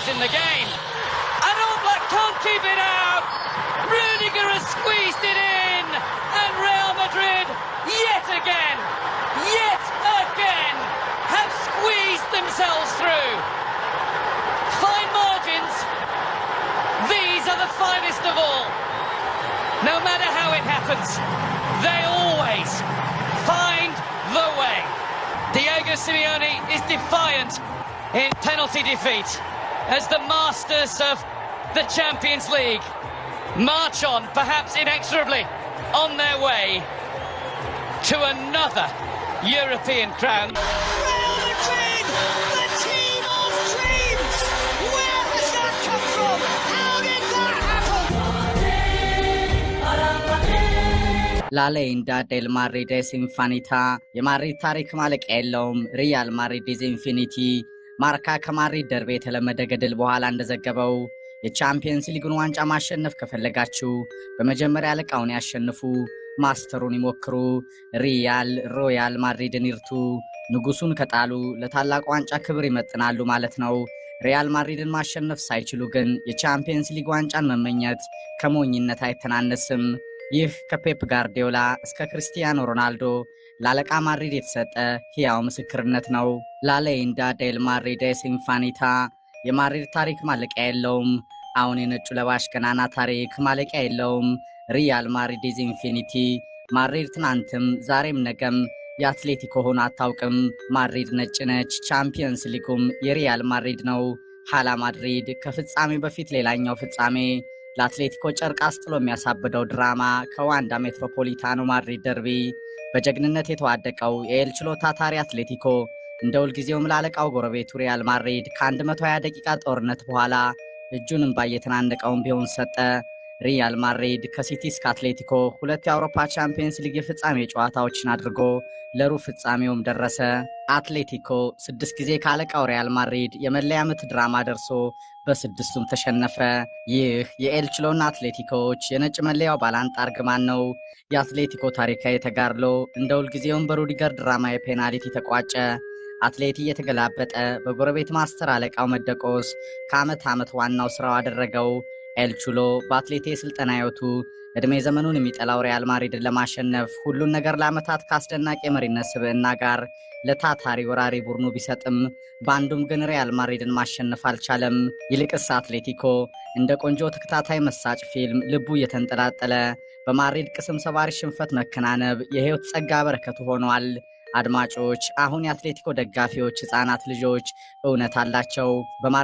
is in the game. And All Black can't keep it out. Rudiger has squeezed it in. And Real Madrid, yet again, have squeezed themselves through. Fine margins. These are the finest of all. No matter how it happens, they always find the way. Diego Simeone is defiant in penalty defeat as the masters of the Champions League march on, perhaps inexorably, on their way to another European crown. Real Madrid, the team of dreams! Where has that come from? How did that happen? La leyenda del Madrid es infinita. የማድሪድ ታሪክ ማለቂያ የለውም። ሪያል ማድሪድ is infinity። ማርካ ከማድሪድ ደርቤ የተለመደ ገድል በኋላ እንደዘገበው የቻምፒየንስ ሊግን ዋንጫ ማሸነፍ ከፈለጋችሁ በመጀመሪያ አለቃውን ያሸንፉ፣ ማስተሩን ይሞክሩ። ሮያል ማድሪድን ይርቱ። ንጉሱን ከጣሉ ለታላቅ ዋንጫ ክብር ይመጥናሉ ማለት ነው። ሪያል ማድሪድን ማሸነፍ ሳይችሉ ግን የቻምፒየንስ ሊግ ዋንጫን መመኘት ከሞኝነት አይተናነስም። ይህ ከፔፕ ጋርዲዮላ እስከ ክርስቲያኖ ሮናልዶ ላለቃ ማድሪድ የተሰጠ ሕያው ምስክርነት ነው። ላሌንዳ ዴል ማድሪድ es infinita። የማድሪድ ታሪክ ማለቂያ የለውም። አሁን የነጩ ለባሽ ገናና ታሪክ ማለቂያ የለውም። ሪያል ማድሪድ is infinity። ማድሪድ ትናንትም ዛሬም ነገም የአትሌቲኮ ሆኖ አታውቅም። ማድሪድ ነጭ ነች። ቻምፒየንስ ሊጉም የሪያል ማድሪድ ነው። ሐላ ማድሪድ ከፍጻሜ በፊት ሌላኛው ፍጻሜ ለአትሌቲኮ ጨርቅ አስጥሎ የሚያሳብደው ድራማ ከዋንዳ ሜትሮፖሊታኖ ማድሪድ ደርቢ በጀግንነት የተዋደቀው የኤል ችሎታ ታሪ አትሌቲኮ እንደ ሁልጊዜውም ላለቃው ጎረቤቱ ሪያል ማድሪድ ከ120 ደቂቃ ጦርነት በኋላ እጁንም ባየተናነቀውን ቢሆን ሰጠ። ሪያል ማድሪድ ከሲቲ እስከ አትሌቲኮ ሁለት የአውሮፓ ቻምፒየንስ ሊግ ፍጻሜ ጨዋታዎችን አድርጎ ለሩብ ፍጻሜውም ደረሰ። አትሌቲኮ 6 ጊዜ ካለቃው ሪያል ማድሪድ የመለያ ምት ድራማ ደርሶ በስድስቱም ተሸነፈ። ይህ የኤል ችሎና አትሌቲኮች የነጭ መለያው ባላንጣ እርግማን ነው። የአትሌቲኮ ታሪካዊ ተጋድሎ እንደ ሁልጊዜውም በሩዲገር ድራማ የፔናልቲ ተቋጨ። አትሌቲ እየተገላበጠ በጎረቤት ማስተር አለቃው መደቆስ ከዓመት ዓመት ዋናው ስራው አደረገው። ኤል ቹሎ በአትሌቲ የስልጠና ህይወቱ እድሜ ዘመኑን የሚጠላው ሪያል ማድሪድን ለማሸነፍ ሁሉን ነገር ለዓመታት ካስደናቂ የመሪነት ስብዕና ጋር ለታታሪ ወራሪ ቡድኑ ቢሰጥም በአንዱም ግን ሪያል ማድሪድን ማሸነፍ አልቻለም። ይልቅስ አትሌቲኮ እንደ ቆንጆ ተከታታይ መሳጭ ፊልም ልቡ እየተንጠላጠለ በማድሪድ ቅስም ሰባሪ ሽንፈት መከናነብ የህይወት ጸጋ በረከቱ ሆኗል። አድማጮች፣ አሁን የአትሌቲኮ ደጋፊዎች ህፃናት ልጆች እውነት አላቸው።